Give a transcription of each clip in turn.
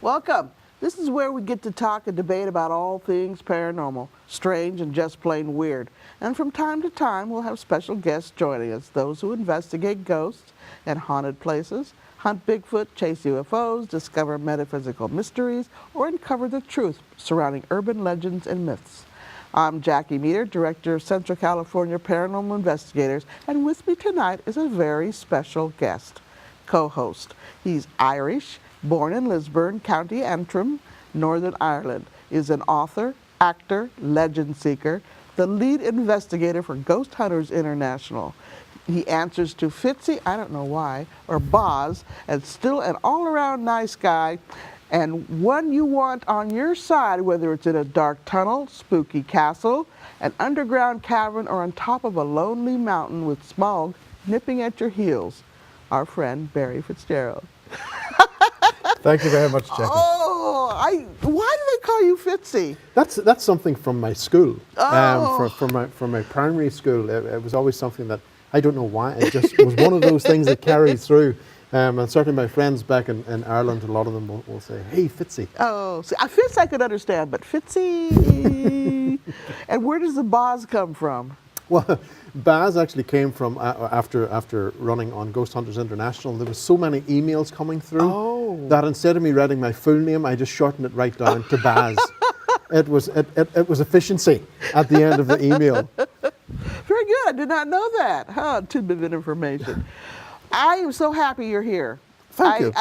Welcome. This is where we get to talk and debate about all things paranormal, strange, and just plain weird. And from time to time, we'll have special guests joining us, those who investigate ghosts and haunted places, hunt Bigfoot, chase UFOs, discover metaphysical mysteries, or uncover the truth surrounding urban legends and myths. I'm Jackie Meter, Director of Central California Paranormal Investigators, and with me tonight is a very special guest, co-host. He's Irish, born in Lisburn, County Antrim, Northern Ireland, is an author, actor, legend seeker, the lead investigator for Ghost Hunters International. He answers to Fitzy, I don't know why, or Boz, and still an all-around nice guy, and one you want on your side, whether it's in a dark tunnel, spooky castle, an underground cavern, or on top of a lonely mountain with smog nipping at your heels. Our friend Barry Fitzgerald. Thank you very much, Jackie. Oh, why do they call you Fitzy? That's something from my school. Oh. From my primary school, it was always something that I don't know why. It just was one of those things that carried through. And certainly my friends back in Ireland, a lot of them will say, "Hey, Fitzy." Oh, see, Fitz I could understand, but Fitzy. And where does the Boz come from? Well, Baz actually came from after running on Ghost Hunters International. There was so many emails coming through that instead of me writing my full name, I just shortened it right down to Baz. It was efficiency at the end of the email. Very good. I did not know that. Tidbit of information. I am so happy you're here. Thank you.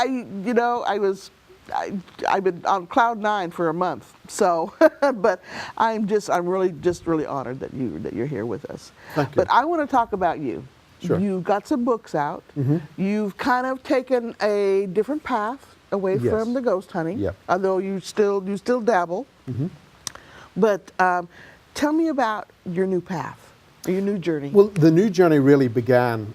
I've been on cloud 9 for a month. So, but I'm really honored that you're here with us. Thank you. But I want to talk about you. Sure. You've got some books out. Mm-hmm. You've kind of taken a different path away Yes. from the ghost hunting. Yep. Although you still dabble. Mm-hmm. But tell me about your new path. Your new journey. Well, the new journey really began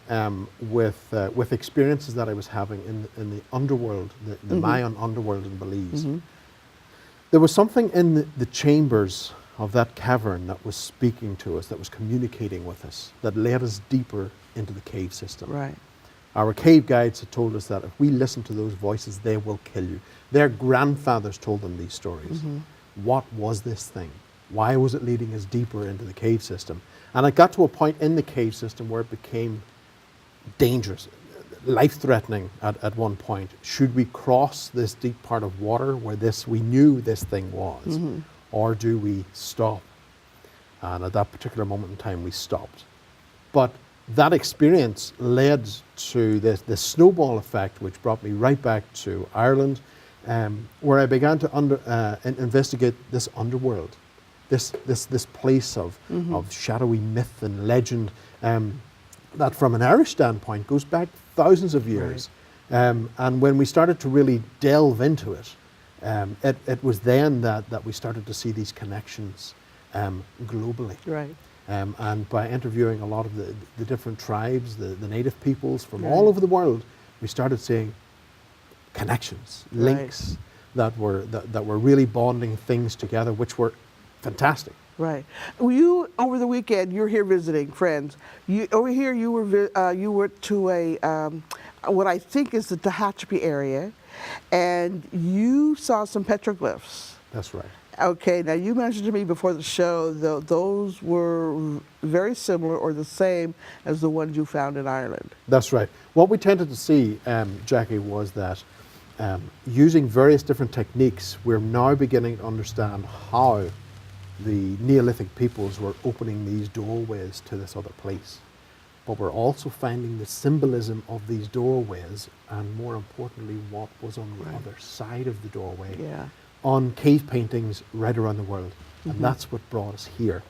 with experiences that I was having in the underworld, the Mayan underworld in Belize. Mm-hmm. There was something in the chambers of that cavern that was speaking to us, that was communicating with us, that led us deeper into the cave system. Right. Our cave guides had told us that if we listen to those voices, they will kill you. Their grandfathers told them these stories. Mm-hmm. What was this thing? Why was it leading us deeper into the cave system? And it got to a point in the cave system where it became dangerous, life-threatening at one point. Should we cross this deep part of water where we knew this thing was, or do we stop? And at that particular moment in time, we stopped. But that experience led to this snowball effect, which brought me right back to Ireland, where I began to investigate this underworld. This place of shadowy myth and legend that from an Irish standpoint goes back thousands of years. Right. And when we started to really delve into it, it was then that we started to see these connections globally. Right. And by interviewing a lot of the different tribes, the native peoples from all over the world, we started seeing connections, links that were really bonding things together, which were fantastic. Right. Well, you over the weekend, you're here visiting friends. Over here, you were to a what I think is the Tehachapi area, and you saw some petroglyphs. That's right. Okay. Now you mentioned to me before the show those were very similar or the same as the ones you found in Ireland. That's right. What we tended to see, Jackie, was that using various different techniques, we're now beginning to understand how the Neolithic peoples were opening these doorways to this other place. But we're also finding the symbolism of these doorways, and more importantly, what was on the other side of the doorway on cave paintings right around the world. And that's what brought us here.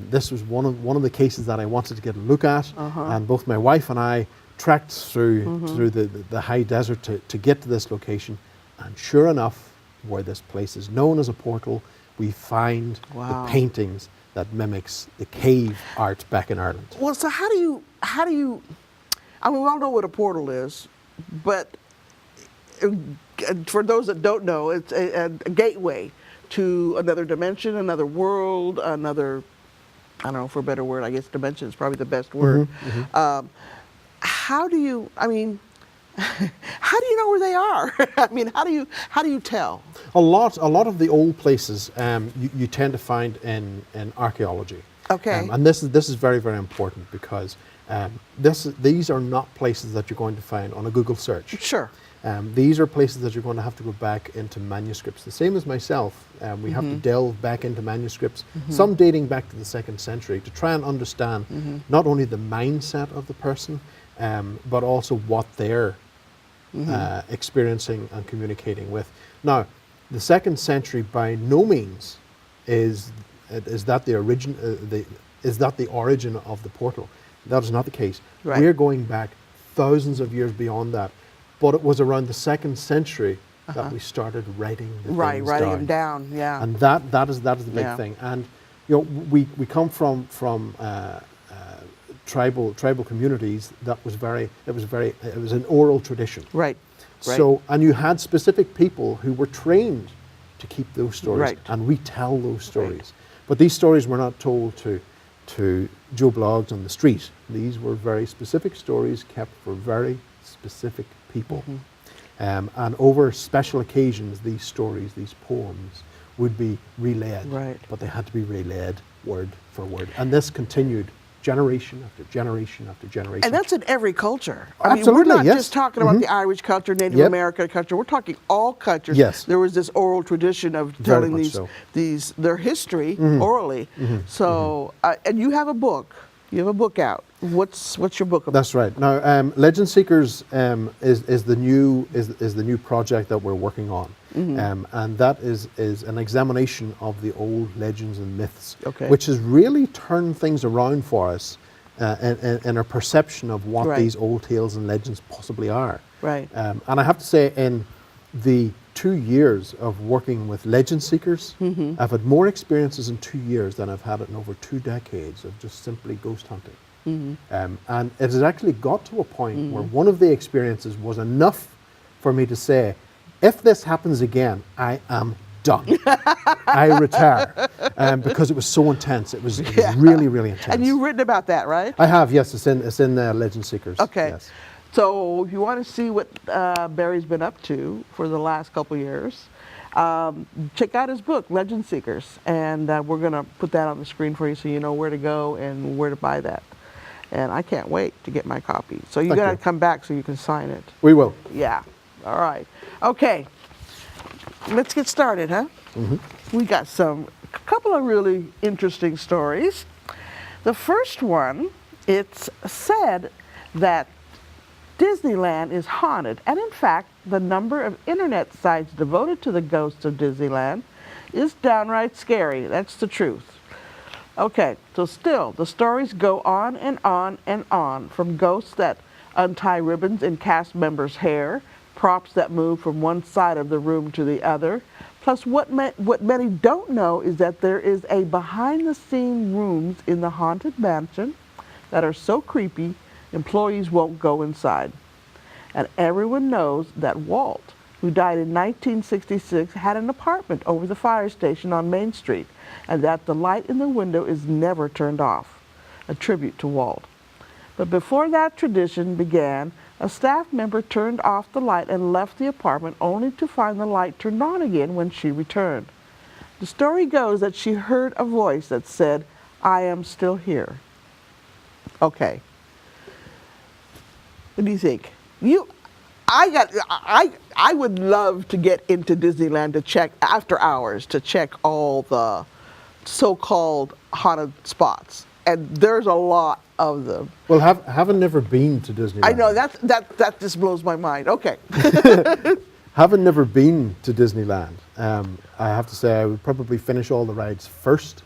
This was one of the cases that I wanted to get a look at, and both my wife and I trekked through the high desert to get to this location. And sure enough, where this place is known as a portal, we find the paintings that mimics the cave art back in Ireland. Well, so how do you, I mean, we all know what a portal is, but for those that don't know, it's a gateway to another dimension, another world, another, I don't know, for a better word, I guess dimension is probably the best word. How do you, I mean, How do you know where they are? I mean, how do you tell? A lot of the old places you tend to find in archaeology. Okay. And this is very, very important because these are not places that you're going to find on a Google search. Sure. These are places that you're going to have to go back into manuscripts. The same as myself, we have to delve back into manuscripts, some dating back to the 2nd century, to try and understand not only the mindset of the person, but also what they're experiencing and communicating with. Now, the 2nd century by no means is that the origin of the portal. That is not the case. Right. We're going back thousands of years beyond that. But it was around the 2nd century that we started writing the things writing down. them down, yeah. And that is the big thing. And you know, we come from tribal communities that was it was an oral tradition. Right. So, and you had specific people who were trained to keep those stories Right. and retell those stories. But these stories were not told to Joe Blogs on the street. These were very specific stories kept for very specific people. And over special occasions, these stories, these poems, would be relayed. Right. But they had to be relayed word for word. And this continued generation after generation after generation. And that's in every culture. Absolutely, I mean, we're not yes. just talking about the Irish culture, Native Yep. American culture. We're talking all cultures. Yes. There was this oral tradition of Very telling much so. their history orally. So, and you have a book. You have a book out. What's your book about? That's right. Now, Legend Seekers is the new project that we're working on, and that is an examination of the old legends and myths, Okay. which has really turned things around for us in our perception of what Right. these old tales and legends possibly are. Right. And I have to say, in the 2 years of working with Legend Seekers, I've had more experiences in 2 years than I've had in over 2 decades of just simply ghost hunting. And it has actually got to a point where one of the experiences was enough for me to say, if this happens again, I am done. I retire. Because it was so intense. It was really, really intense. And you've written about that, right? I have, yes. It's in Legend Seekers. Okay. Yes. So if you want to see what Barry's been up to for the last couple years, check out his book, Legend Seekers. And we're going to put that on the screen for you so you know where to go and where to buy that. And I can't wait to get my copy. So you Thank got to you. come back so you can sign it. We will. Yeah. All right. Okay. Let's get started, huh? We got a couple of really interesting stories. The first one, it's said that Disneyland is haunted, and in fact, the number of internet sites devoted to the ghosts of Disneyland is downright scary. That's the truth. Okay, so still, the stories go on and on and on, from ghosts that untie ribbons in cast members' hair, props that move from one side of the room to the other. Plus, what many don't know is that there is a behind-the-scene rooms in the haunted mansion that are so creepy, employees won't go inside. And everyone knows that Walt, who died in 1966, had an apartment over the fire station on Main Street, and that the light in the window is never turned off, a tribute to Walt. But before that tradition began, a staff member turned off the light and left the apartment only to find the light turned on again when she returned. The story goes that she heard a voice that said, "I am still here." Okay. What do you think? I would love to get into Disneyland to check after hours, to check all the so-called haunted spots, and there's a lot of them. Well, having never been to Disneyland. I know that just blows my mind. Okay. Having never been to Disneyland, I have to say I would probably finish all the rides first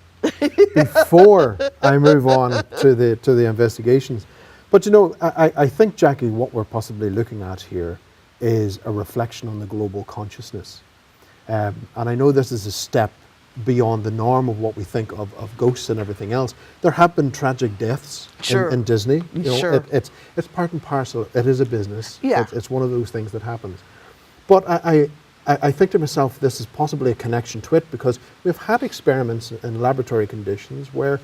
before I move on to the investigations. But you know, I think, Jackie, what we're possibly looking at here is a reflection on the global consciousness. And I know this is a step beyond the norm of what we think of ghosts and everything else. There have been tragic deaths in Disney. You know, Sure. It's part and parcel. It is a business. Yeah. It's one of those things that happens. But I think to myself, this is possibly a connection to it, because we've had experiments in laboratory conditions where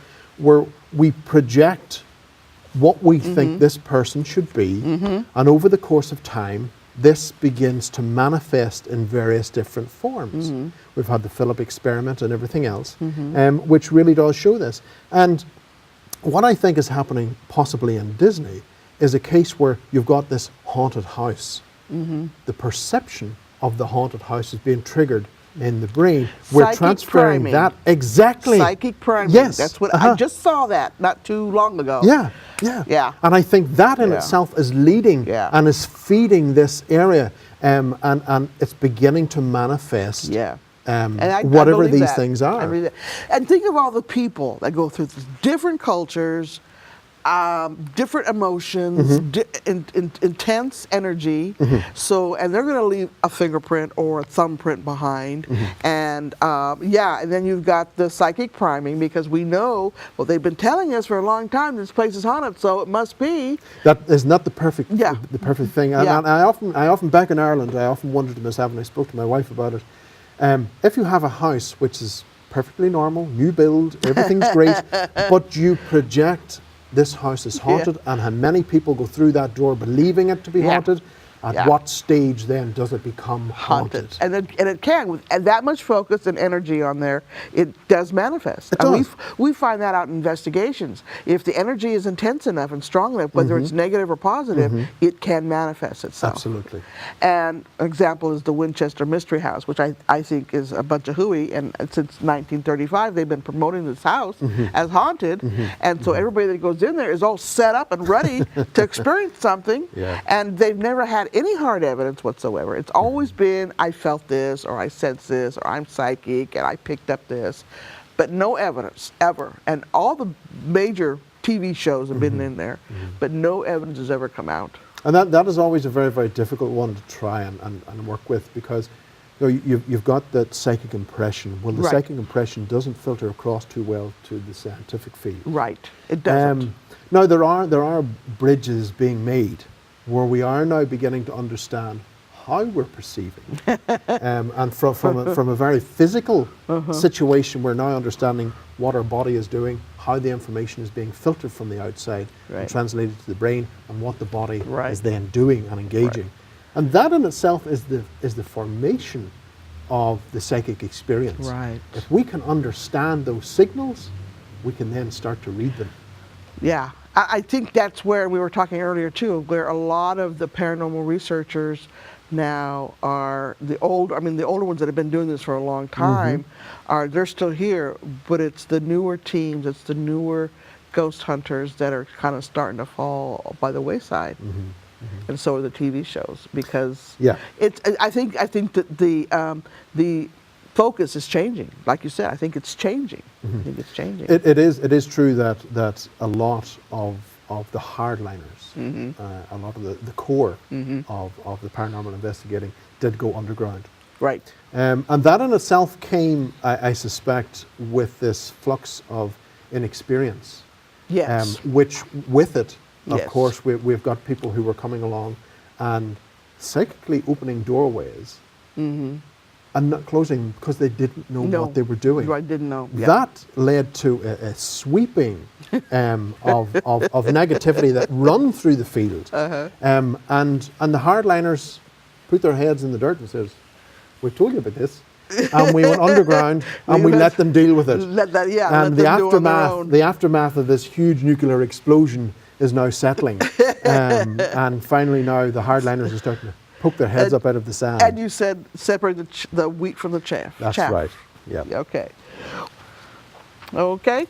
we project what we think this person should be, and over the course of time, this begins to manifest in various different forms. We've had the Philip experiment and everything else, which really does show this. And what I think is happening possibly in Disney is a case where you've got this haunted house. The perception of the haunted house is being triggered in the brain. We're Psychic transferring priming. that exactly. Psychic priming. Yes. That's what I just saw that not too long ago. Yeah, yeah. Yeah. And I think that in Yeah. itself is leading Yeah. and is feeding this area, and it's beginning to manifest Yeah. whatever believe these that. things I are. believe that. And think of all the people that go through this, different cultures, different emotions, intense energy. So, and they're going to leave a fingerprint or a thumbprint behind. And and then you've got the psychic priming, because we know, well, they've been telling us for a long time this place is haunted, so it must be. That is not the perfect, Yeah. the perfect thing. And, Yeah. and I often back in Ireland, I often wondered to myself, and I spoke to my wife about it. If you have a house which is perfectly normal, new build, everything's great, but you project this house is haunted, and how many people go through that door believing it to be haunted, at what stage then does it become haunted? And it can, with that much focus and energy on there, it does manifest. It And does. we find that out in investigations. If the energy is intense enough and strong enough, whether it's negative or positive, it can manifest itself. Absolutely. And an example is the Winchester Mystery House, which I think is a bunch of hooey. And since 1935, they've been promoting this house as haunted. And so everybody that goes in there is all set up and ready to experience something. Yeah. And they've never had any hard evidence whatsoever. It's always been, I felt this, or I sensed this, or I'm psychic, and I picked up this. But no evidence, ever. And all the major TV shows have been in there, but no evidence has ever come out. And that is always a very, very difficult one to try and work with, because you've got that psychic impression. Well, the Right. psychic impression doesn't filter across too well to the scientific field. Right. It doesn't. Now, there are bridges being made where we are now beginning to understand how we're perceiving. And from a very physical situation, we're now understanding what our body is doing, how the information is being filtered from the outside and Right. translated to the brain, and what the body Right. is then doing and engaging. And that in itself is the formation of the psychic experience. Right. If we can understand those signals, we can then start to read them. Yeah, I think that's where we were talking earlier too, where a lot of the paranormal researchers now are the older ones that have been doing this for a long time, they're still here, but it's the newer teams, it's the newer ghost hunters that are kind of starting to fall by the wayside. And so are the TV shows, because I think that the focus is changing. Like you said, I think it's changing. I think it's changing. It is true that a lot of the hardliners, a lot of the core of the paranormal investigating did go underground. Right. And that in itself came, I suspect, with this flux of inexperience. Yes. Which with it, of Yes. course, we've got people who were coming along and psychically opening doorways and not closing them because they didn't know what they were doing. I didn't know. Yeah. That led to a sweeping of negativity that run through the field. And the hardliners put their heads in the dirt and says, "We told you about this." And we went underground and we let them deal with it. And the aftermath of this huge nuclear explosion is now settling. And finally now the hardliners are starting to poke their heads up out of the sand. And you said separate the wheat from the chaff. That's right. Yeah. Okay. Okay.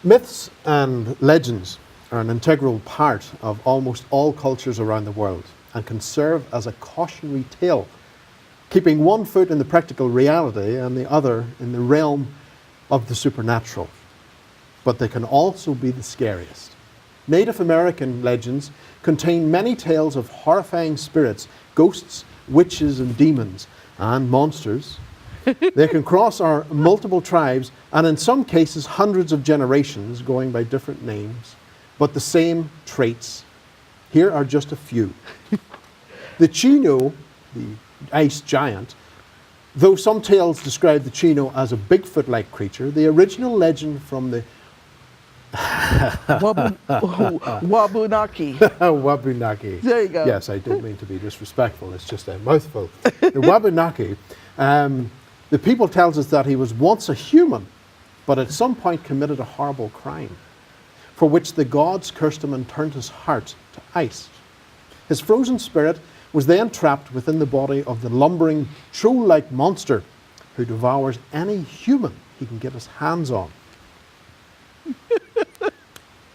Myths and legends are an integral part of almost all cultures around the world and can serve as a cautionary tale, keeping one foot in the practical reality and the other in the realm of the supernatural. But they can also be the scariest. Native American legends contain many tales of horrifying spirits, ghosts, witches and demons, and monsters. They can cross our multiple tribes and in some cases hundreds of generations going by different names, but the same traits. Here are just a few. The Chino, the ice giant, though some tales describe the Chino as a Bigfoot-like creature, the original legend from the Wabunaki. Wabunaki. There you go. Yes, I don't mean to be disrespectful. It's just a mouthful. The Wabunaki, the people tells us that he was once a human, but at some point committed a horrible crime, for which the gods cursed him and turned his heart to ice. His frozen spirit was then trapped within the body of the lumbering, troll-like monster who devours any human he can get his hands on.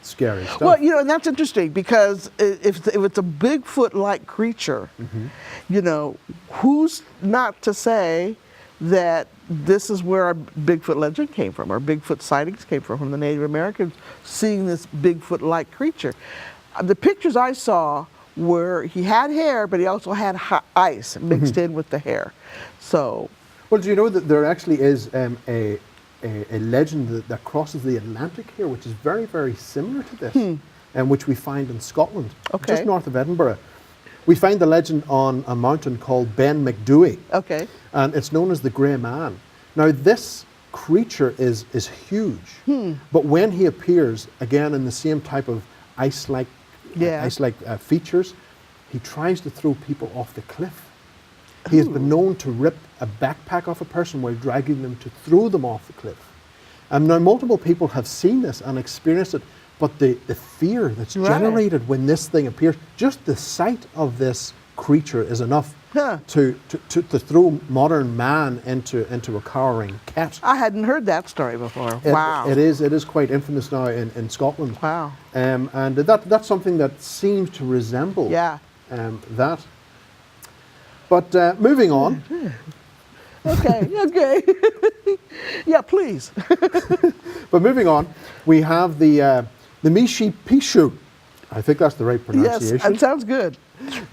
Scary stuff. Well, you know, and that's interesting because if it's a Bigfoot-like creature, you know, who's not to say that this is where our Bigfoot legend came from, our Bigfoot sightings came from the Native Americans seeing this Bigfoot-like creature. The pictures I saw were he had hair, but he also had ice mixed in with the hair. So, well, do you know that there actually is a legend that crosses the Atlantic here, which is very, very similar to this, and which we find in Scotland, just north of Edinburgh. We find the legend on a mountain called Ben Macdui, and it's known as the Grey Man. Now, this creature is huge, but when he appears, again in the same type of ice-like features, he tries to throw people off the cliff. He has been known to rip a backpack off a person while dragging them to throw them off the cliff. And now multiple people have seen this and experienced it, but the fear that's generated when this thing appears, just the sight of this creature is enough to throw modern man into a cowering cat. I hadn't heard that story before. Wow. It is quite infamous now in Scotland. Wow. And that's something that seems to resemble that. But moving on. Okay. Yeah, please. But moving on, we have the Mishi Pishu. I think that's the right pronunciation. Yes, that sounds good.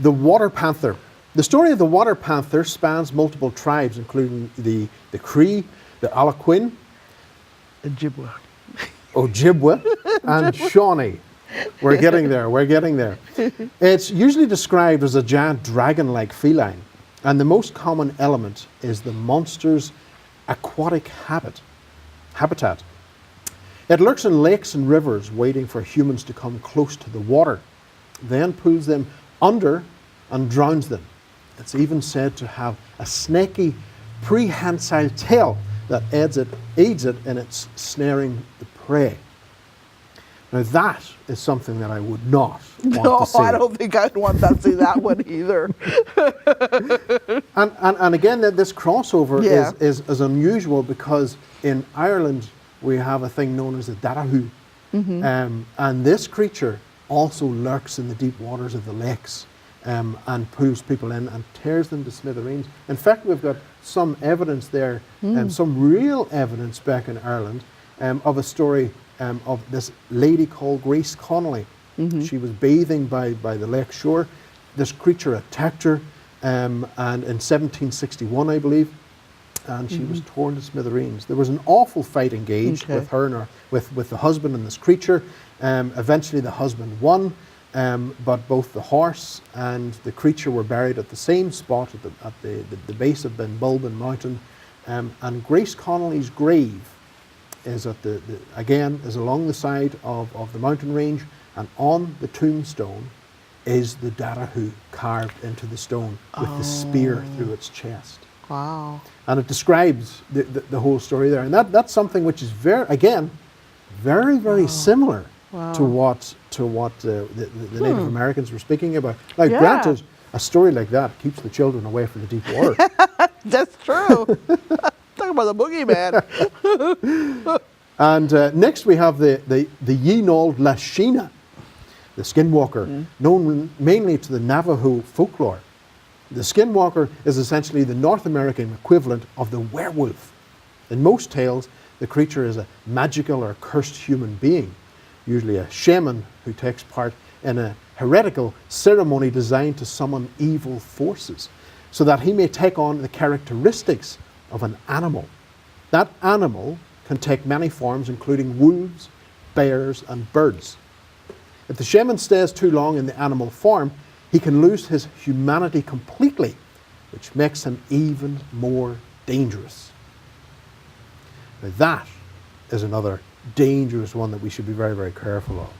The water panther. The story of the water panther spans multiple tribes, including the Cree, the Algonquin, Ojibwe, and Shawnee. We're getting there. It's usually described as a giant dragon-like feline, and the most common element is the monster's aquatic habitat. It lurks in lakes and rivers, waiting for humans to come close to the water, then pulls them under and drowns them. It's even said to have a snaky prehensile tail that aids it in its snaring the prey. Now that is something that I would not want to see. No, I don't think I'd want to see that one either. And again, this crossover is unusual because in Ireland we have a thing known as the Darahu. And this creature also lurks in the deep waters of the lakes and pulls people in and tears them to smithereens. In fact, we've got some evidence there, some real evidence back in Ireland of a story of this lady called Grace Connolly. She was bathing by the lake shore. This creature attacked her and in 1761, I believe, and she was torn to smithereens. There was an awful fight engaged with her and with the husband and this creature. Eventually the husband won, but both the horse and the creature were buried at the same spot at the base of Benbulben Mountain. And Grace Connolly's grave is is along the side of the mountain range, and on the tombstone is the Darahu carved into the stone with the spear through its chest. Wow. And it describes the whole story there. And that's something which is very similar to what the Native Americans were speaking about. Now, granted, a story like that keeps the children away from the deep water. That's true. Talk about the boogeyman. And next we have the Yeenald Lashina, the skinwalker, known mainly to the Navajo folklore. The skinwalker is essentially the North American equivalent of the werewolf. In most tales, the creature is a magical or cursed human being, usually a shaman who takes part in a heretical ceremony designed to summon evil forces, so that he may take on the characteristics of an animal. That animal can take many forms, including wolves, bears, and birds. If the shaman stays too long in the animal form, he can lose his humanity completely, which makes him even more dangerous. Now that is another dangerous one that we should be very, very careful of.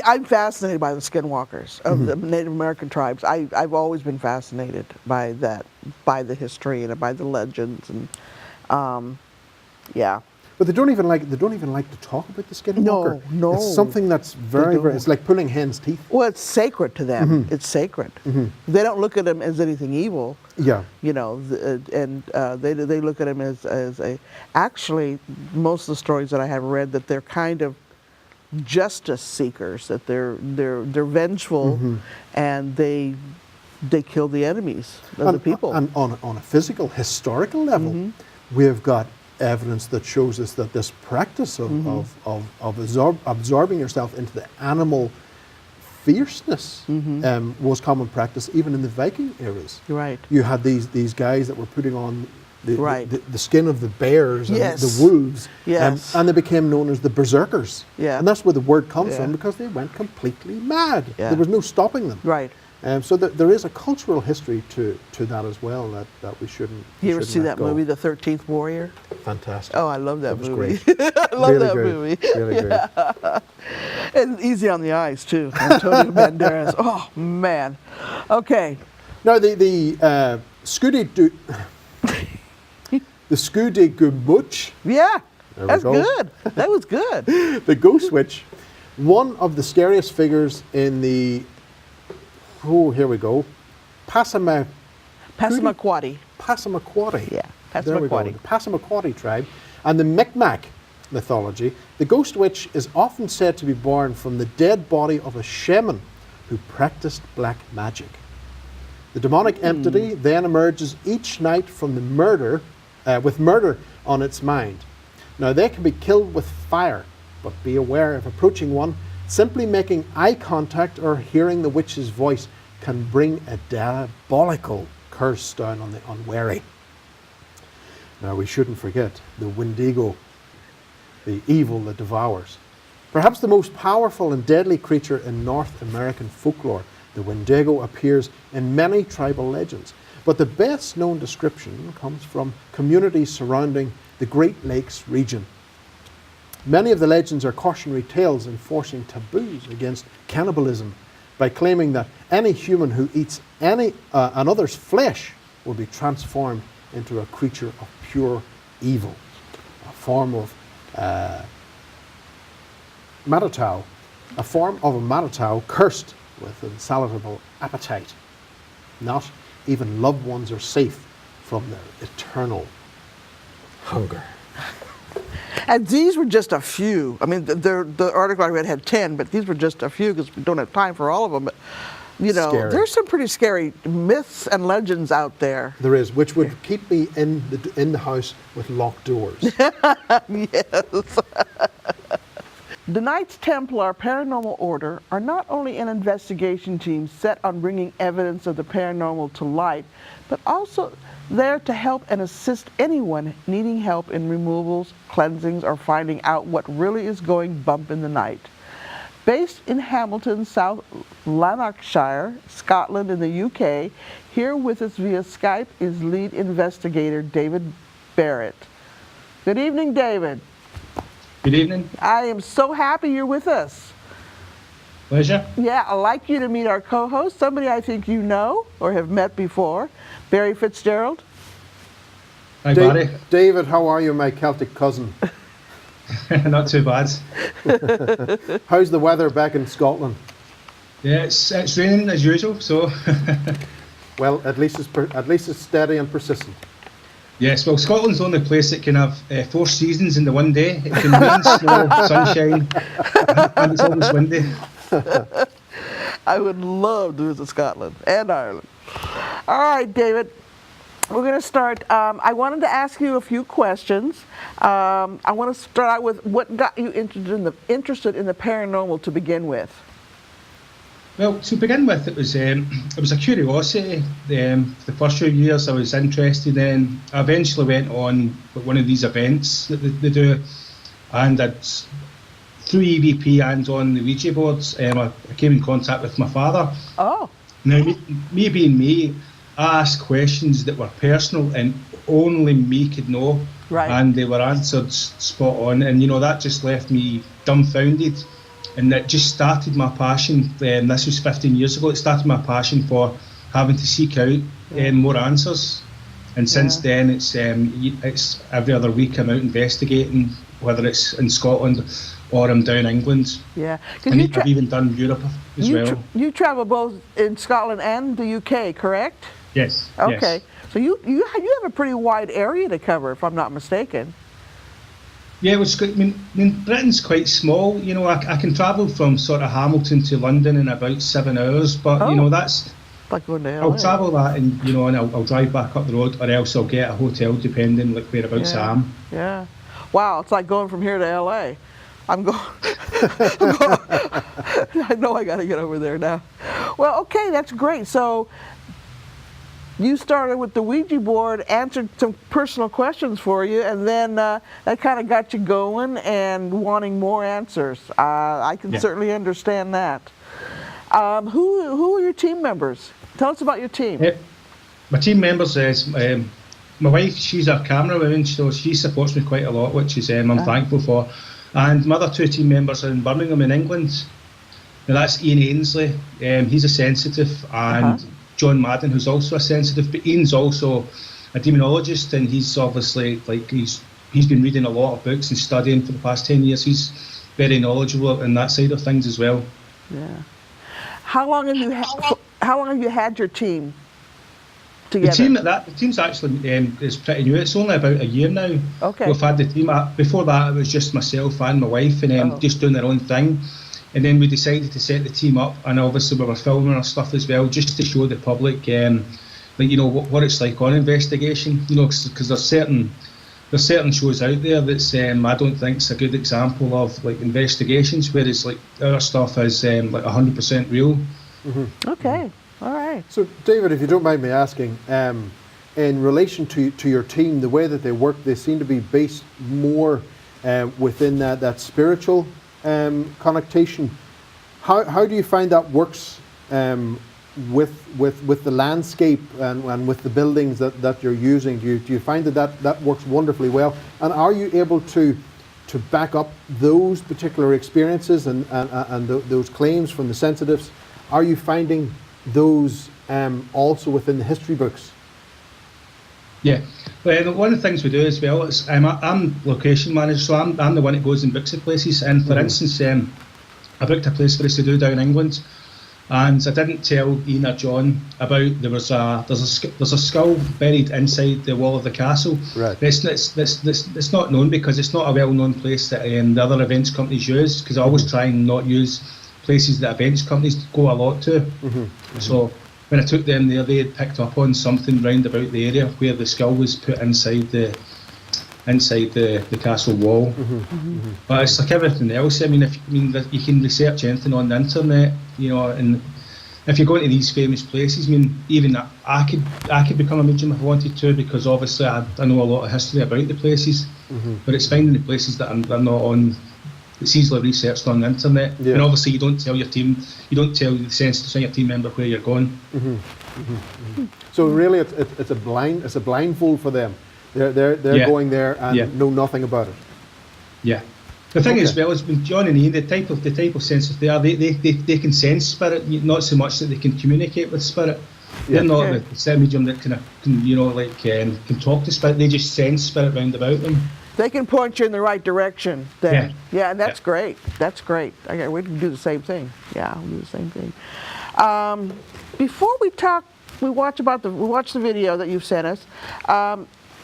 I'm fascinated by the skinwalkers of the Native American tribes. I've always been fascinated by that, by the history and by the legends, and yeah. But they don't even like to talk about the skinwalker. No. It's something that's very, very. It's like pulling hen's teeth. Well, it's sacred to them. It's sacred. They don't look at him as anything evil. Yeah. You know, they look at him as a. Actually, most of the stories that I have read, that they're kind of justice seekers. That they're vengeful, and they kill the enemies of the people. And on a physical, historical level, we've got evidence that shows us that this practice of absorbing yourself into the animal fierceness was common practice even in the Viking eras. Right. You had these guys that were putting on Right. the skin of the bears and Yes. the wolves, Yes. and they became known as the berserkers. Yeah. And that's where the word comes Yeah. from, because they went completely mad. Yeah. There was no stopping them. Right. So there is a cultural history to that as well that we shouldn't. You ever shouldn't see let that go. movie, The 13th Warrior? Fantastic. Oh, I love that was movie. great. I love Really that great. movie. Really great. And Easy on the Eyes too. Antonio Banderas. Oh man. Okay. Now the Scudi the Scudi Gumuch, Yeah. There we That's go. good. That was good. the ghost witch, one of the scariest figures in the here we go, Passamaquoddy. Passamaquoddy. Yeah. There we go. Passamaquoddy. The Passamaquoddy tribe. And the Micmac mythology, the ghost witch is often said to be born from the dead body of a shaman who practiced black magic. The demonic entity then emerges each night from the murder, with murder on its mind. Now they can be killed with fire, but be aware of approaching one. Simply making eye contact or hearing the witch's voice can bring a diabolical curse down on the unwary. Now we shouldn't forget the Wendigo, the evil that devours. Perhaps the most powerful and deadly creature in North American folklore, the Wendigo appears in many tribal legends. But the best known description comes from communities surrounding the Great Lakes region. Many of the legends are cautionary tales enforcing taboos against cannibalism by claiming that any human who eats another's flesh will be transformed into a creature of pure evil, a form of Matatau, a Matatau cursed with insatiable appetite. Not even loved ones are safe from their eternal hunger. And these were just a few. I mean, the article I read had 10, but these were just a few because we don't have time for all of them. But, you know, Scary. there's some pretty scary myths and legends out there. There is, which would keep me in the house with locked doors. Yes. The Knights Templar Paranormal Order are not only an investigation team set on bringing evidence of the paranormal to light, but also there to help and assist anyone needing help in removals, cleansings, or finding out what really is going bump in the night. Based in Hamilton, South Lanarkshire, Scotland in the UK, here with us via Skype is lead investigator David Barrett. Good evening, David. Good evening. I am so happy you're with us. Pleasure. Yeah, I'd like you to meet our co-host, somebody I think you know or have met before, Barry Fitzgerald. Hi, Barry. David, how are you, my Celtic cousin? Not too bad. How's the weather back in Scotland? Yeah, it's raining as usual, so... Well, at least it's steady and persistent. Yes, well, Scotland's the only place that can have 4 seasons in the one day. It can rain, snow, sunshine, and it's always windy. I would love to visit Scotland and Ireland. All right, David, we're going to start. I wanted to ask you a few questions. I want to start out with what got you interested in the paranormal to begin with. Well, to begin with, it was a curiosity. The first few years I was interested in. I eventually went on one of these events that they do, and through EVP and on the Ouija boards, I came in contact with my father. Oh. Now, me being me, I asked questions that were personal and only me could know. Right. and they were answered spot on. And that just left me dumbfounded, and it just started my passion. This was 15 years ago. It started my passion for having to seek out more answers. And since then, it's every other week I'm out investigating, whether it's in Scotland or I'm down England. Yeah. And I've even done Europe as well. You travel both in Scotland and the UK, correct? Yes. Okay. Yes. So you have a pretty wide area to cover, if I'm not mistaken. Yeah, it was good. I mean, Britain's quite small. I can travel from sort of Hamilton to London in about 7 hours, but that's like going to LA. I'll travel that, and and I'll drive back up the road, or else I'll get a hotel depending like whereabouts I am. Yeah. Wow, it's like going from here to LA. I'm going. I know I got to get over there now. Well, okay, that's great. So you started with the Ouija board, answered some personal questions for you, and then that kind of got you going and wanting more answers. I can certainly understand that. Who are your team members? Tell us about your team. My team members is my wife. She's our camerawoman, so she supports me quite a lot, which is I'm thankful for. And my other 2 team members are in Birmingham in England. Now that's Ian Ainsley. He's a sensitive, and John Madden, who's also a sensitive. But Ian's also a demonologist, and he's obviously he's been reading a lot of books and studying for the past 10 years. He's very knowledgeable in that side of things as well. Yeah. How long have you had your team together? The team's actually is pretty new. It's only about a year now. Okay. We've had the team. Before that, it was just myself and my wife, and just doing their own thing. And then we decided to set the team up, and obviously we were filming our stuff as well, just to show the public, what it's like on investigation. Because there's certain shows out there that's I don't think it's a good example of like investigations, whereas like our stuff is like 100% real. Mm-hmm. Okay, all right. So David, if you don't mind me asking, in relation to your team, the way that they work, they seem to be based more within that spiritual connotation. How do you find that works with the landscape and with the buildings that you're using? Do you find that works wonderfully well? And are you able to back up those particular experiences and those claims from the sensitives? Are you finding those also within the history books? Yeah. Well, one of the things we do as well is I'm location manager, so I'm the one that goes and books the places. And for instance, I booked a place for us to do down in England, and I didn't tell Ian or John about there's a skull buried inside the wall of the castle. Right. It's not known because it's not a well-known place that the other events companies use. Because I always try and not use places that events companies go a lot to. Mm-hmm. Mm-hmm. So when I took them there, they had picked up on something round about the area where the skull was put inside the castle wall. Mm-hmm. Mm-hmm. But it's like everything else. I mean, you can research anything on the internet, and if you go into these famous places, I mean, even I could become a medium if I wanted to, because obviously I know a lot of history about the places. Mm-hmm. But it's finding the places that are not on. It's easily researched on the internet, and obviously you don't tell the sensitives on your team member where you're going. Mm-hmm. Mm-hmm. So really, it's a blindfold for them. They're going there and know nothing about it. Yeah. The thing as well is with John and Ian, the type of sensitive they are, they can sense spirit, not so much that they can communicate with spirit. They're not the medium that can talk to spirit. They just sense spirit round about them. They can point you in the right direction then. Yeah, and that's great. That's great. We can do the same thing. Yeah, we'll do the same thing. Before we talk, we watch the video that you've sent us.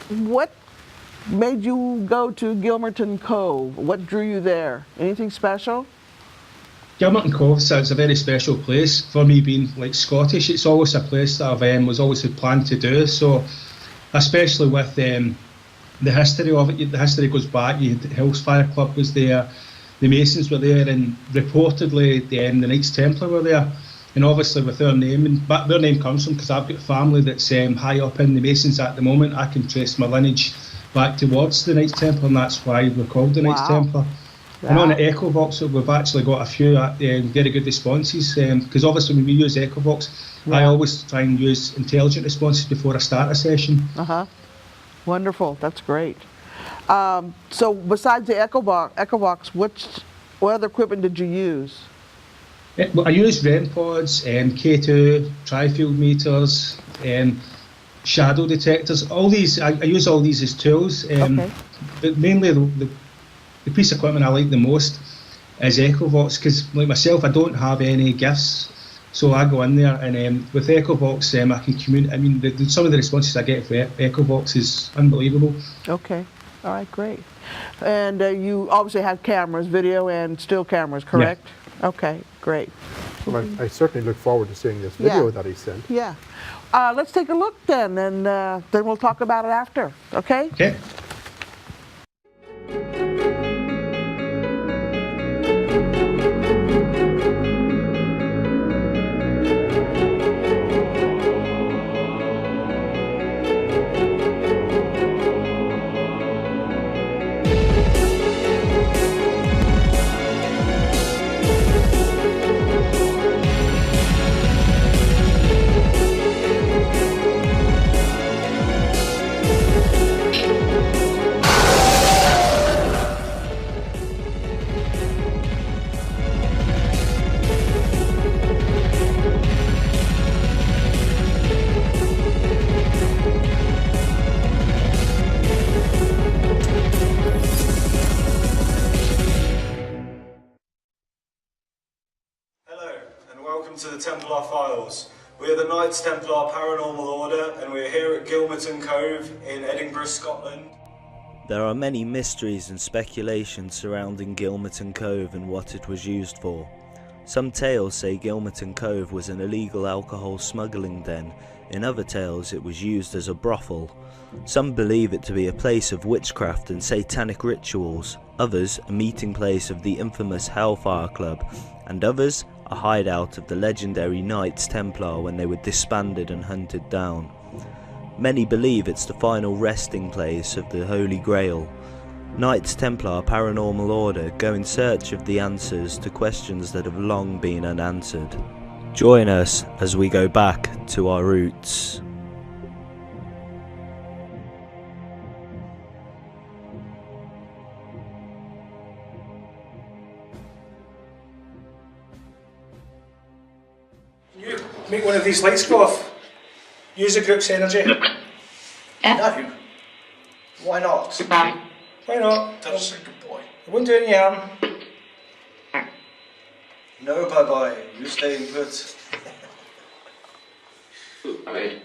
What made you go to Gilmerton Cove? What drew you there? Anything special? Gilmerton Cove is a very special place for me, being like Scottish. It's always a place that I've was always had planned to do. So, especially with the history of it. The history goes back. The Hillsfire Club was there, the Masons were there, and reportedly the Knights Templar were there. And obviously with their name, and their name comes from, because I've got a family that's high up in the Masons at the moment. I can trace my lineage back towards the Knights Templar, and that's why we're called the Knights Templar. Wow. And on the Echovox, we've actually got a few very good responses, because obviously when we use Echovox, I always try and use intelligent responses before I start a session. Wonderful. That's great. So besides the Echo Box, what other equipment did you use? Well, I use REM pods, K2, tri-field meters, shadow detectors. All these, I use all these as tools. Okay. But mainly the piece of equipment I like the most is EchoVox, because like myself, I don't have any gifts. So I go in there, and with EchoVox, I can communicate. I mean, some of the responses I get for EchoVox is unbelievable. Okay. All right, great. And you obviously have cameras, video and still cameras, correct? Yeah. Okay, great. Well, I certainly look forward to seeing this video that he sent. Yeah. Let's take a look then, and then we'll talk about it after, okay? Okay. To the Templar Files. We are the Knights Templar Paranormal Order, and we are here at Gilmerton Cove in Edinburgh, Scotland. There are many mysteries and speculations surrounding Gilmerton Cove and what it was used for. Some tales say Gilmerton Cove was an illegal alcohol smuggling den. In other tales it was used as a brothel. Some believe it to be a place of witchcraft and satanic rituals, others a meeting place of the infamous Hellfire Club, and others a hideout of the legendary Knights Templar when they were disbanded and hunted down. Many believe it's the final resting place of the Holy Grail. Knights Templar Paranormal Order go in search of the answers to questions that have long been unanswered. Join us as we go back to our roots. You make one of these lights go off. Use the group's energy. No. Why not? Why not? That's a good boy. It won't do any harm. No, bye-bye. You staying put. Bye.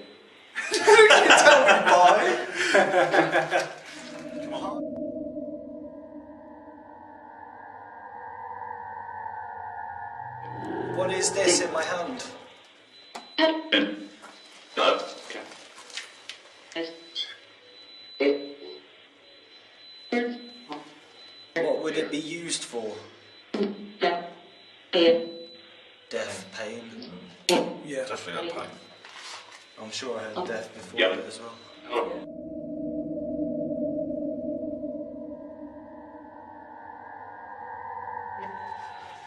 Tell me bye. What is this in my hand? What would it be used for? Death, pain. Yeah. Definitely not pain. I'm sure I had death before it as well.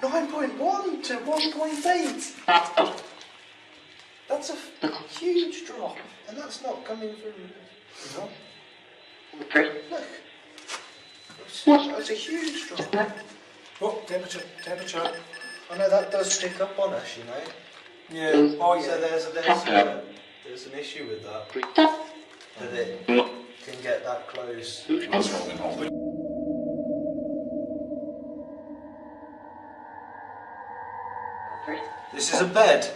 .1 to 1.8. That's a huge drop, and that's not coming from. Look. That's a huge drop. Oh, temperature. I know that does stick up on us, you know. Yeah. Oh, So yeah. there's an issue with that. That it can get that close. This is a bed.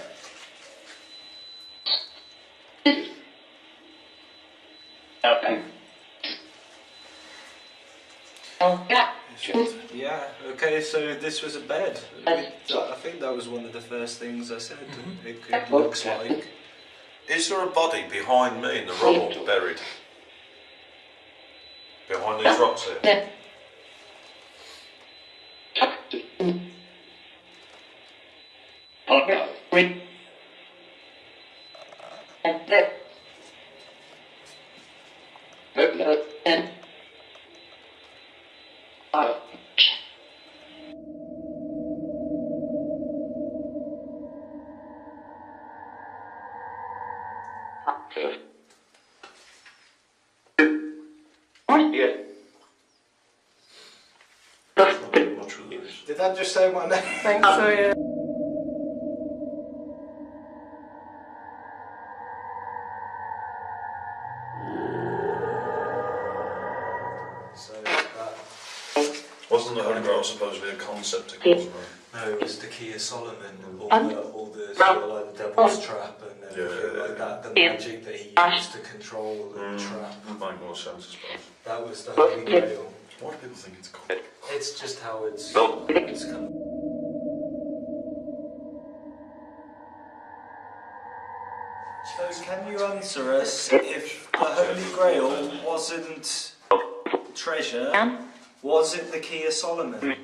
Yeah, okay, so this was a bed. I think that was one of the first things I said. It looks like. Is there a body behind me in the rubble buried? Behind these rocks here? that just say my name? I think so, yeah. So that, Wasn't the Holy Grail supposed to be a concept to cause no, it was the Key of Solomon, all the sort of like the devil's trap and everything like that, the magic that he used to control the trap. Make more sense, I suppose. That was the Holy Grail. Why do people think it's called? It's just how it's kind of. So can you answer us if the Holy Grail wasn't treasure, was it the Key of Solomon?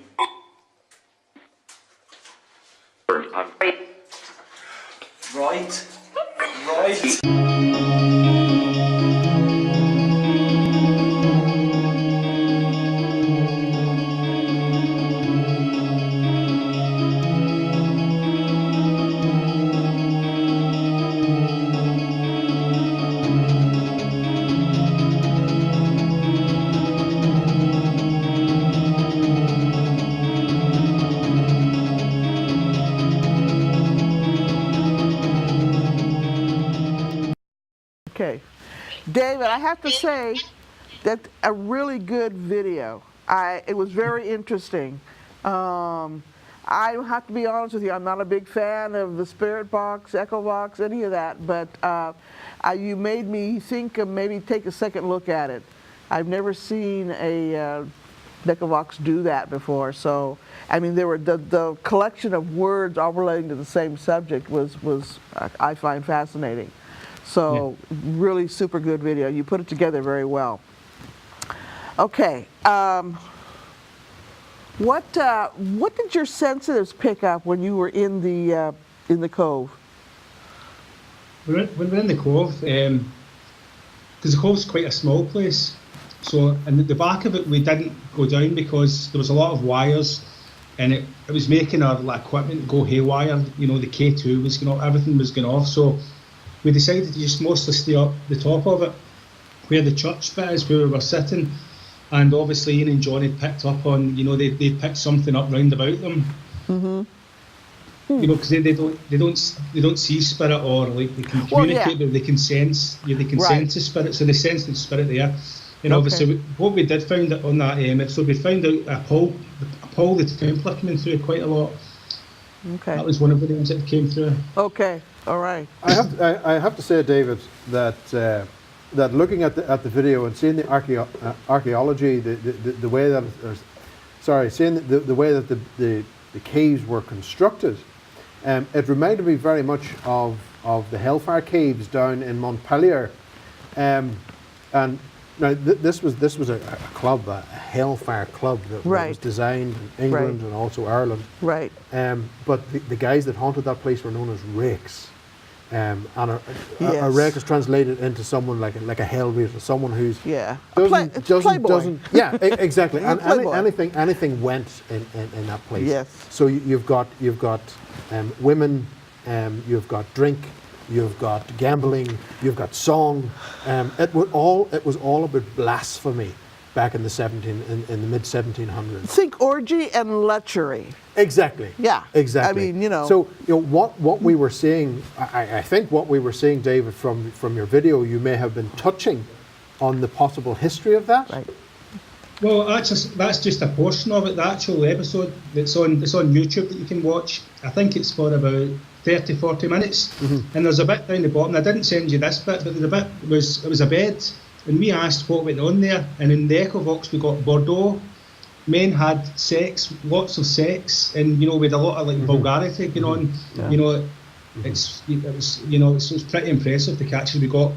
Right. Right. Okay. David, I have to say that's a really good video. It was very interesting. I have to be honest with you, I'm not a big fan of the Spirit Box, Echo Box, any of that, but you made me think of maybe take a second look at it. I've never seen a Echo Box do that before, so I mean there were the collection of words all relating to the same subject was I find fascinating. So really super good video. You put it together very well. Okay. What did your sensitives pick up when you were in the cove? When we were in the cove, because the cove's quite a small place, so in the back of it we didn't go down because there was a lot of wires, and it was making our equipment go haywire. You know, the K2 was going off, everything was going off. So we decided to just mostly stay up the top of it, where the church bit is, where we were sitting. And obviously Ian and John had picked up on, they picked something up round about them. You know, because they don't see spirit, or they can communicate, but they can sense. They can sense the spirit, so they sense the spirit there. And obviously, what we did find out on that episode, we found out Paul the Templar coming through quite a lot. Okay. That was one of the names that came through. Okay. All right. I have to say, David, that looking at the video and seeing the archaeology, the way that seeing the way that the caves were constructed, it reminded me very much of the Hellfire Caves down in Montpellier, and now this was a club, a Hellfire club that was designed in England and also Ireland. Right. But the guys that haunted that place were known as rakes. And a rake is translated into someone like a hellraiser, someone who's doesn't exactly. And anything went in that place. Yes. So you've got women, you've got drink, you've got gambling, you've got song. It was all about blasphemy back in the mid 1700s. Think orgy and lechery. Exactly. Yeah. Exactly. I mean, So what we were seeing, I think what we were seeing, David, from your video, you may have been touching on the possible history of that. Right. Well, that's just a portion of it. The actual episode it's on YouTube that you can watch. I think it's for about 30-40 minutes. And there's a bit down the bottom. I didn't send you this bit, but the bit was a bed. And we asked what went on there, and in the Echo Box we got Bordeaux. Men had sex, lots of sex, and with a lot of vulgarity going on. Yeah. It was pretty impressive, the catches we got,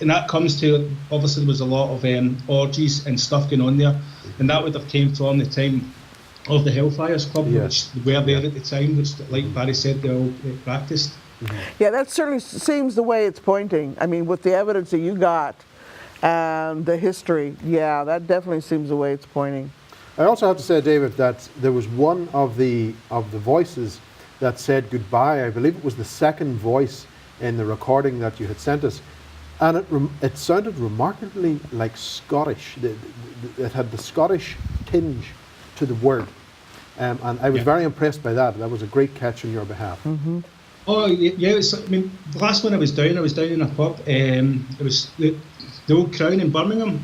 and that comes to obviously there was a lot of orgies and stuff going on there, and that would have came from the time of the Hellfires Club, which were there at the time, which, like Barry said, they all practiced. Yeah, that certainly seems the way it's pointing. I mean, with the evidence that you got. And the history, that definitely seems the way it's pointing. I also have to say, David, that there was one of the voices that said goodbye. I believe it was the second voice in the recording that you had sent us, and it sounded remarkably like Scottish. It had the Scottish tinge to the word. And I was very impressed by that. That was a great catch on your behalf. Oh yeah, I mean, the last one I was down in a pub. It was the Old Crown in Birmingham.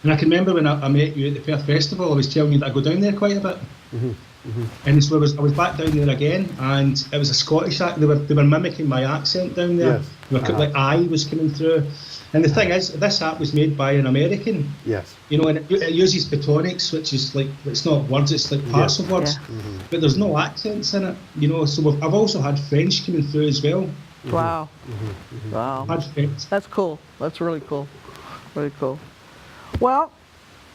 And I can remember when I met you at the Perth Festival, I was telling you that I go down there quite a bit. And so I was back down there again, and it was a Scottish act. They were mimicking my accent down there. Yes. Like I was coming through. And the thing is, this app was made by an American. Yes. You know, and it uses photonics, which is like, it's not words, it's like parts of words. But there's no accents in it. You know, so I've also had French coming through as well. Wow. Wow. Had French. That's cool. That's really cool. Really cool. Well,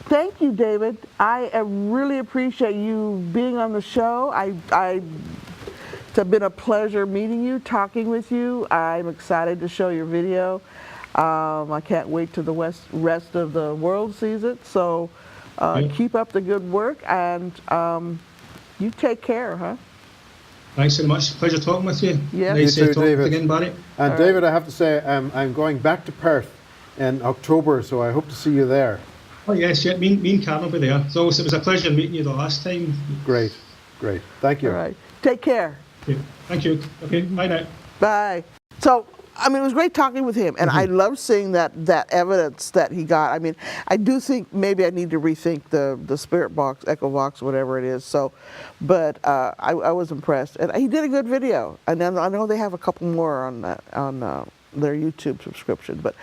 thank you, David. I really appreciate you being on the show. It's been a pleasure meeting you, talking with you. I'm excited to show your video. I can't wait till the rest of the world sees it. So keep up the good work, and you take care, huh? Thanks so much. Pleasure talking with you. Yeah. Nice You too, talking David. again, Barry. And All David, I have to say, I'm going back to Perth in October, so I hope to see you there. Oh yes, yeah. Me and Karen will be there. So it was a pleasure meeting you the last time. Great. Thank you. All right. Take care. Okay. Thank you. Okay, bye now. Bye. So, I mean, it was great talking with him, and I love seeing that evidence that he got. I mean, I do think maybe I need to rethink the Spirit Box, Echo Box, whatever it is. So, but I was impressed, and he did a good video. And then I know they have a couple more on their YouTube subscription. But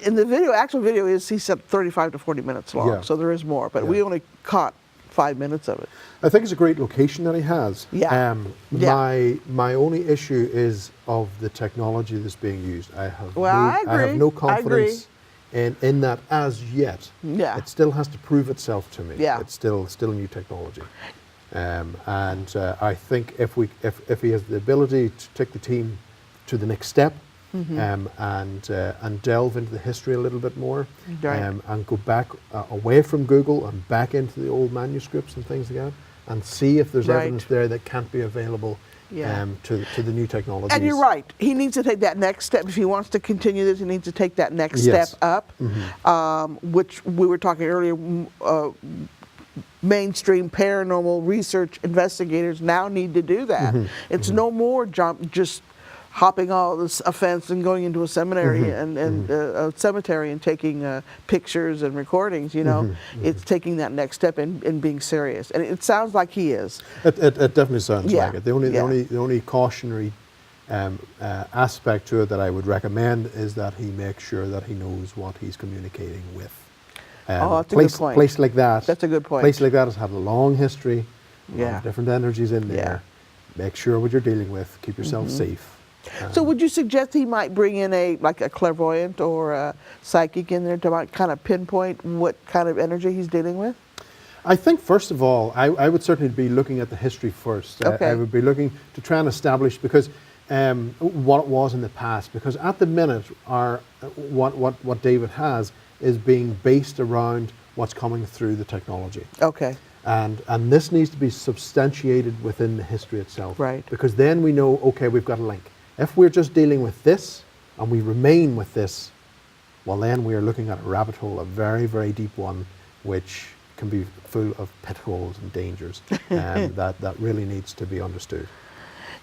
in the video, actual video is, he said 35 to 40 minutes long. Yeah. So there is more, but we only caught 5 minutes of it. I think it's a great location that he has. Yeah. My only issue is of the technology that's being used. I have I I have agree. no I agree. confidence in that as yet. Yeah. It still has to prove itself to me. Yeah. It's still new technology. And I think if he has the ability to take the team to the next step, and delve into the history a little bit more, Right. and go back away from Google and back into the old manuscripts and things like that, and see if there's Right. evidence there that can't be available to the new technologies. And you're right. He needs to take that next step. If he wants to continue this, he needs to take that next Yes. step up, which we were talking earlier. Mainstream paranormal research investigators now need to do that. It's no more just hopping all this a fence and going into a seminary and a cemetery and taking pictures and recordings. You know, it's taking that next step and being serious. And it sounds like he is. It definitely sounds Yeah. like it. The only cautionary aspect to it that I would recommend is that he makes sure that he knows what he's communicating with. That's a good point. Place like that. That's a good point. Place like that has had a long history. A lot Yeah. of different energies in there. Make sure what you're dealing with. Keep yourself safe. So would you suggest he might bring in a clairvoyant or a psychic in there to kind of pinpoint what kind of energy he's dealing with? I think, first of all, I would certainly be looking at the history first. Okay. I would be looking to try and establish, because what it was in the past. Because at the minute, what David has is being based around what's coming through the technology. Okay. And this needs to be substantiated within the history itself. Right. Because then we know, okay, we've got a link. If we're just dealing with this and we remain with this, well, then we are looking at a rabbit hole, a very, very deep one, which can be full of pitfalls and dangers, that really needs to be understood.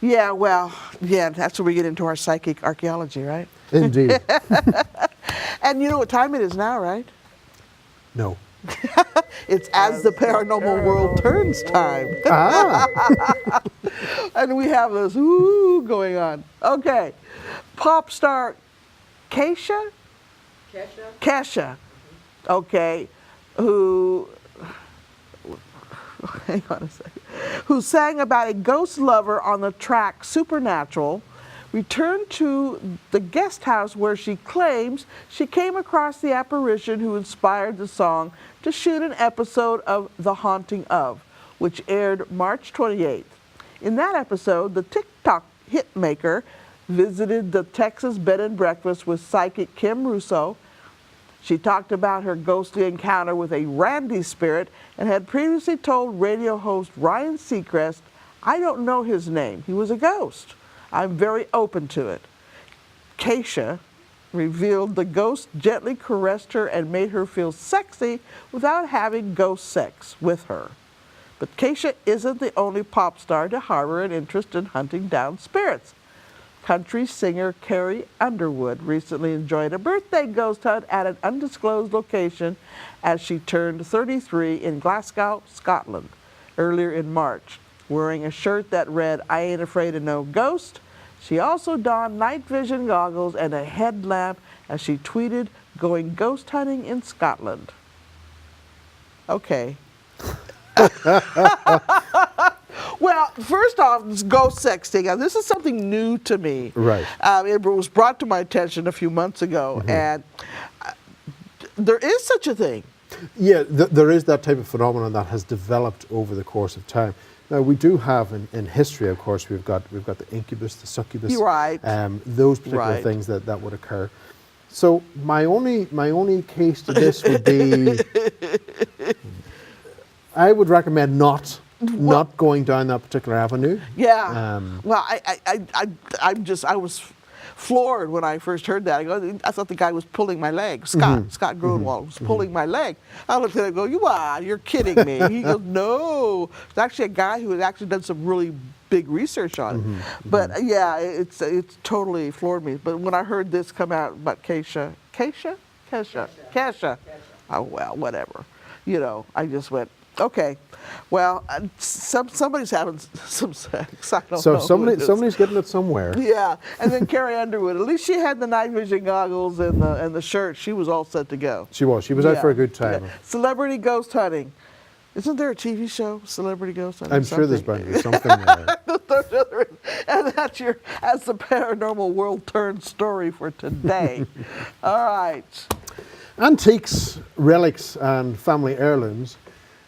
Yeah, well, that's where we get into our psychic archaeology, right? Indeed. And you know what time it is now, right? No. It's As the Paranormal World Turns time. And we have this ooh going on. Okay. Pop star Kesha? Kesha. Okay. Who, hang on a second, who sang about a ghost lover on the track Supernatural, returned to the guest house where she claims she came across the apparition who inspired the song to shoot an episode of The Haunting of, which aired March 28th. In that episode, the TikTok hitmaker visited the Texas bed and breakfast with psychic Kim Russo. She talked about her ghostly encounter with a Randy spirit and had previously told radio host Ryan Seacrest, "I don't know his name. He was a ghost. I'm very open to it." Kesha revealed the ghost gently caressed her and made her feel sexy without having ghost sex with her. But Keisha isn't the only pop star to harbor an interest in hunting down spirits. Country singer Carrie Underwood recently enjoyed a birthday ghost hunt at an undisclosed location as she turned 33 in Glasgow, Scotland, earlier in March. Wearing a shirt that read, "I ain't afraid of no ghost," she also donned night vision goggles and a headlamp as she tweeted, "Going ghost hunting in Scotland." Okay. Well, first off, it's ghost sexting. Now, this is something new to me. Right. It was brought to my attention a few months ago, and there is such a thing. Yeah, there is that type of phenomenon that has developed over the course of time. Now we do have in history, of course, we've got the incubus, the succubus, Right. Those particular Right. things that would occur. So my only case to this would be, I would recommend not going down that particular avenue. Yeah. Well, I was floored when I first heard that. I thought the guy was pulling my leg. Scott Grunwald was pulling my leg. I looked at him and go, you're kidding me. He goes, no. It's actually a guy who had actually done some really big research on it. But yeah, it's totally floored me. But when I heard this come out about Kesha, oh well, whatever. I just went, okay. Well, somebody's having some sex. I don't know. Somebody's getting it somewhere. Yeah, and then Carrie Underwood. At least she had the night vision goggles and the shirt. She was all set to go. She was out for a good time. Yeah. Celebrity ghost hunting. Isn't there a TV show, Celebrity Ghost Hunting? I'm sure there's bound to be something there. And that's the paranormal world turn story for today. All right. Antiques, relics, and family heirlooms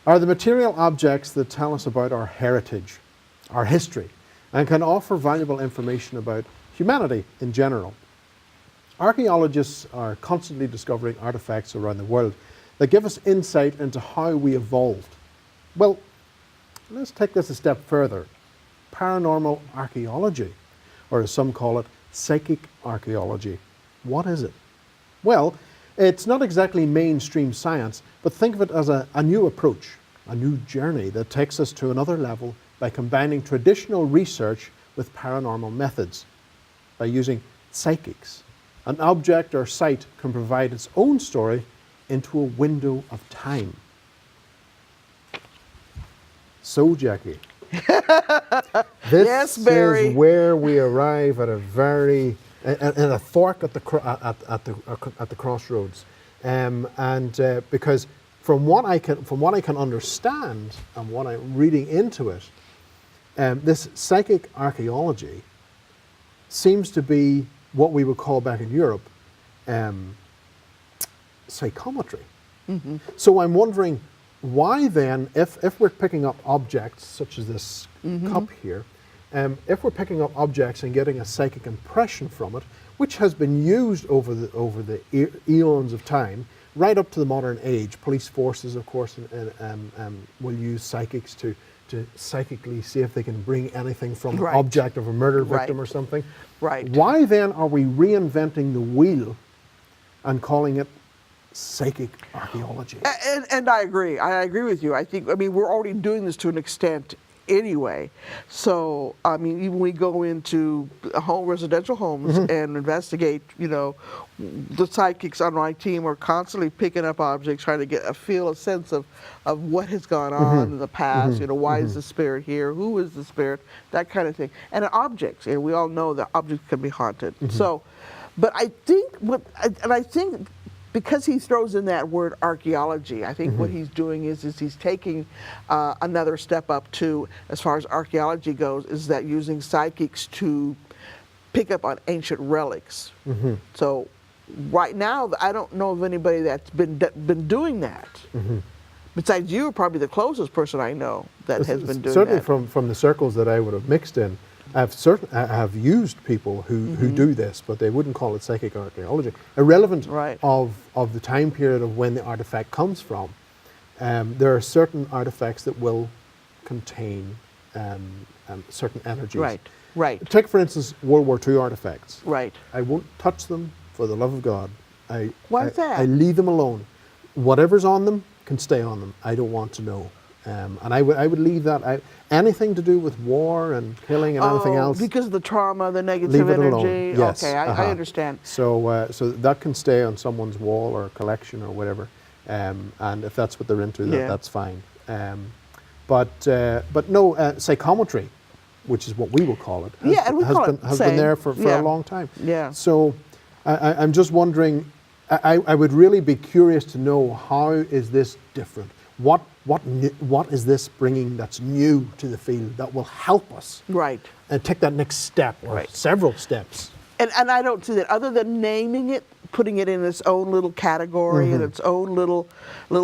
are the material objects that tell us about our heritage, our history, and can offer valuable information about humanity in general. Archaeologists are constantly discovering artifacts around the world that give us insight into how we evolved. Well, let's take this a step further. Paranormal archaeology, or as some call it, psychic archaeology. What is it? Well, it's not exactly mainstream science, but think of it as a new approach, a new journey that takes us to another level by combining traditional research with paranormal methods. By using psychics, an object or site can provide its own story into a window of time. So, Jackie, this Yes, Barry. is where we arrive at a fork at the crossroads, because from what I can understand and what I'm reading into it, this psychic archaeology seems to be what we would call back in Europe psychometry. So I'm wondering, why then, if we're picking up objects such as this cup here, if we're picking up objects and getting a psychic impression from it, which has been used over the eons of time, right up to the modern age, police forces, of course, will use psychics to psychically see if they can bring anything from the object of a murder victim or something. Right. Why then are we reinventing the wheel and calling it psychic archaeology? And I agree. I agree with you. I mean, we're already doing this to an extent anyway. So, I mean, even when we go into residential homes and investigate, the psychics on my team are constantly picking up objects, trying to a sense of what has gone on in the past. Why is the spirit here? Who is the spirit? That kind of thing. And objects, and we all know that objects can be haunted. So, but I think because he throws in that word archaeology, I think what he's doing is he's taking another step up too, as far as archaeology goes, is that using psychics to pick up on ancient relics. So right now, I don't know of anybody that's been doing that. Besides you, probably the closest person I know that has been doing certainly that. Certainly from the circles that I would have mixed in, I have used people who do this, but they wouldn't call it psychic archaeology. Irrelevant of the time period of when the artifact comes from, there are certain artifacts that will contain certain energies. Right. Take, for instance, World War II artifacts. Right. I won't touch them for the love of God. Why is that? I leave them alone. Whatever's on them can stay on them. I don't want to know. And I would leave that out. Anything to do with war and killing and anything else, because of the trauma, the negative leave it energy. alone. Yes. Okay, I understand. So so that can stay on someone's wall or collection or whatever. And if that's what they're into, that's fine. But no, psychometry, which is what we will call it, has been there for a long time. Yeah. So I'm just wondering, I would really be curious to know, how is this different? What is this bringing that's new to the field that will help us and take that next step or several steps? And I don't see that, other than naming it, putting it in its own little category, in its own little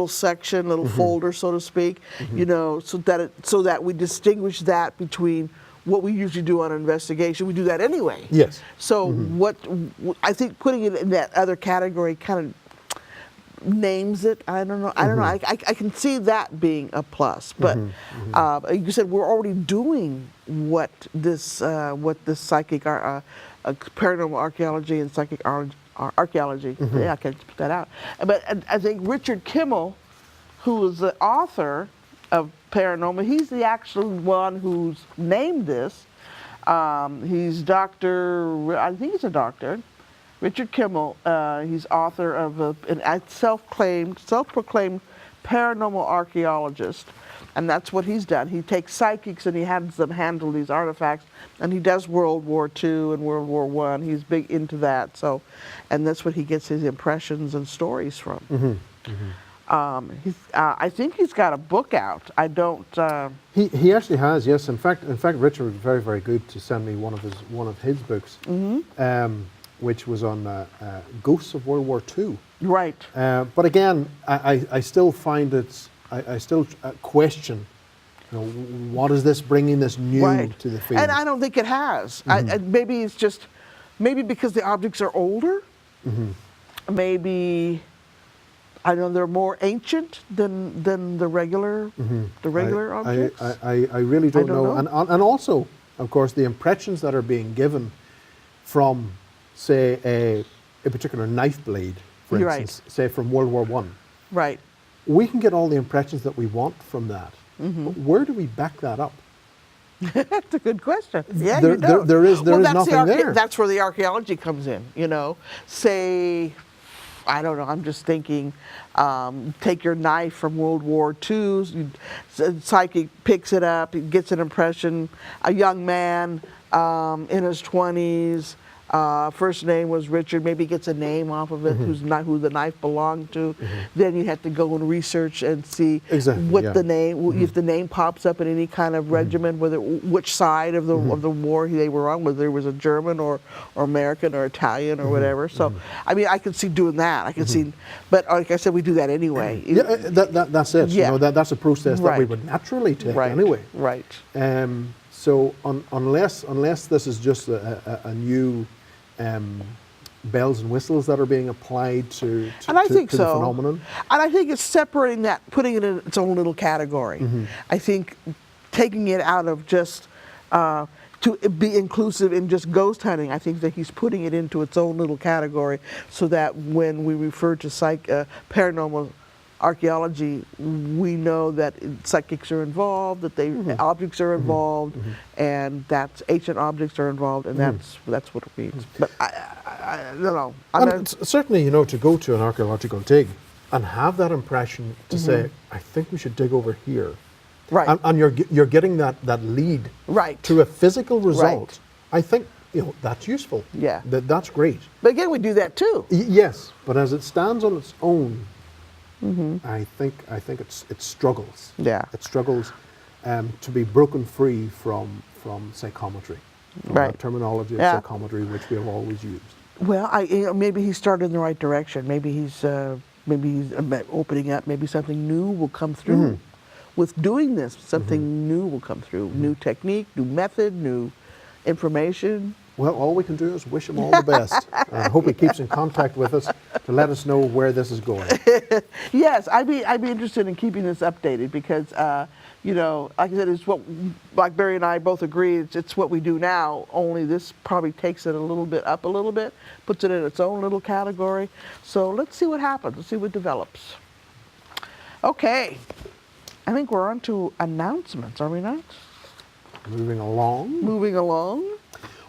section, little folder, so to speak, you know, so that we distinguish that between what we usually do on an investigation. We do that anyway. Yes. So I think putting it in that other category kind of names it. I don't know. I can see that being a plus. But you said we're already doing what this psychic paranormal archaeology and psychic archaeology. Yeah, I can't put that out. But I think Richard Kimmel, who is the author of Paranormal, he's the actual one who's named this. He's Dr. I think he's a doctor. Richard Kimmel, he's author of a self-proclaimed paranormal archaeologist, and that's what he's done. He takes psychics and he has them handle these artifacts, and he does World War II and World War I. He's big into that, and that's what he gets his impressions and stories from. I think he's got a book out. I don't. He actually has, yes. In fact, Richard was very, very good to send me one of his books, which was on ghosts of World War II. Right. But again, I still find I still question, you know, what is this bringing this new to the field? And I don't think it has. Maybe it's just, maybe because the objects are older. Maybe, I don't know, they're more ancient than the regular objects. I really don't know. And also, of course, the impressions that are being given from, say, a particular knife blade, for instance, say from World War I. Right. We can get all the impressions that we want from that. But where do we back that up? That's a good question. Yeah, there is nothing there. That's where the archaeology comes in, you know. Say, I don't know, I'm just thinking, take your knife from World War II, psychic picks it up, he gets an impression, a young man in his 20s, first name was Richard, maybe gets a name off of it, who the knife belonged to. Then you have to go and research and see what the name, if the name pops up in any kind of regiment, which side of the war they were on, whether it was a German or American or Italian or whatever. So, I mean, I could see doing that. I could see, but like I said, we do that anyway. Yeah, that's it. You know, that's a process that we would naturally take anyway. Right. So unless this is just a new bells and whistles that are being applied to the phenomenon. And I think it's separating that, putting it in its own little category. I think taking it out of just to be inclusive in just ghost hunting, I think that he's putting it into its own little category, so that when we refer to paranormal archaeology, we know that psychics are involved, that objects are involved, and that ancient objects are involved, and that's what it means. But I don't know. Certainly, you know, to go to an archaeological dig and have that impression to say, I think we should dig over here. Right. And you're getting that lead to a physical result. I think, you know, that's useful. Yeah. That's great. But again, we do that too. Yes, but as it stands on its own, I think it struggles. Yeah. It struggles to be broken free from psychometry, that terminology of psychometry which we have always used. Well, maybe he started in the right direction. Maybe he's opening up. Maybe something new will come through. With doing this, something new will come through. New technique, new method, new information. Well, all we can do is wish him all the best. I hope he keeps in contact with us to let us know where this is going. Yes, I'd be interested in keeping this updated, because, you know, like I said, it's what, like Barry and I both agree, it's what we do now, only this probably takes it a little bit up a little bit, puts it in its own little category. So let's see what happens. Let's see what develops. Okay. I think we're on to announcements, are we not? Moving along. Moving along.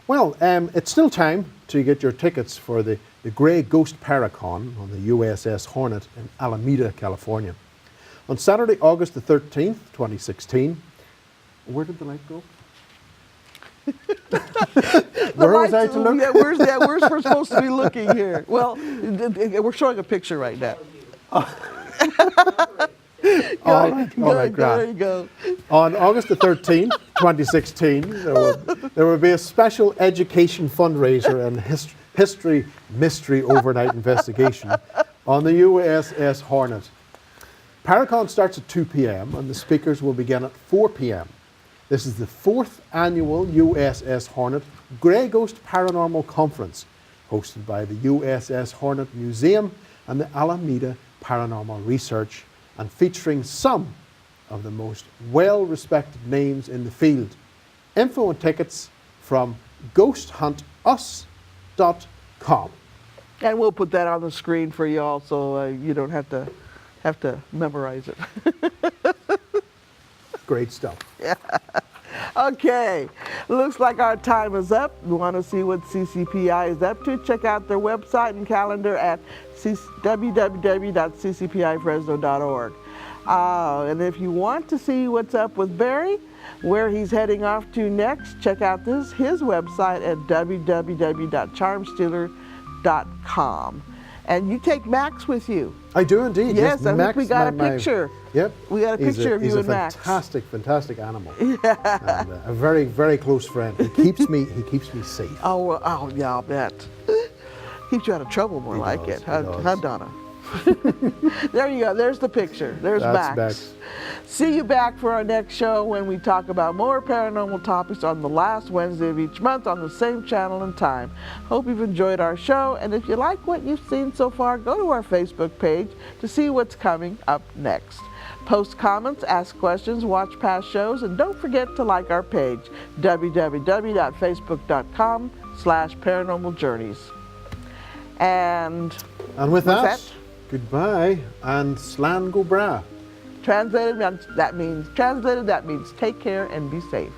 Well, it's still time to get your tickets for the Grey Ghost Paracon on the USS Hornet in Alameda, California. On Saturday, August the 13th, 2016. Where did the light go? Where was I to look? Yeah, where's we're supposed to be looking here? Well, we're showing a picture right now. All right, There grand. you go. On August the 13th, 2016, there will be a special education fundraiser and history mystery overnight investigation on the USS Hornet. Paracon starts at 2 p.m. and the speakers will begin at 4 p.m. This is the 4th annual USS Hornet Grey Ghost Paranormal Conference, hosted by the USS Hornet Museum and the Alameda Paranormal Research, and featuring some of the most well-respected names in the field. Info and tickets from ghosthuntus.com. And we'll put that on the screen for you all, so you don't have to memorize it. Great stuff. Okay, looks like our time is up. You want to see what CCPI is up to? Check out their website and calendar at www.ccpifresno.org. And if you want to see what's up with Barry, where he's heading off to next, check out his website at www.charmstealer.com. And you take Max with you. I do indeed. Yes, I Max, think we got a picture. Yep. We got a picture of you and Max. He's a fantastic animal. Yeah. And a very, very close friend. He keeps me safe. Oh, yeah, I'll bet. Keeps you out of trouble, more like it. Huh, Donna? There you go. There's the picture. There's Max. See you back for our next show when we talk about more paranormal topics on the last Wednesday of each month on the same channel and time. Hope you've enjoyed our show, and if you like what you've seen so far, go to our Facebook page to see what's coming up next. Post comments, ask questions, watch past shows, and don't forget to like our page, www.facebook.com/Paranormal Journeys. And with that, goodbye and Slan go bra. Translated, that means take care and be safe.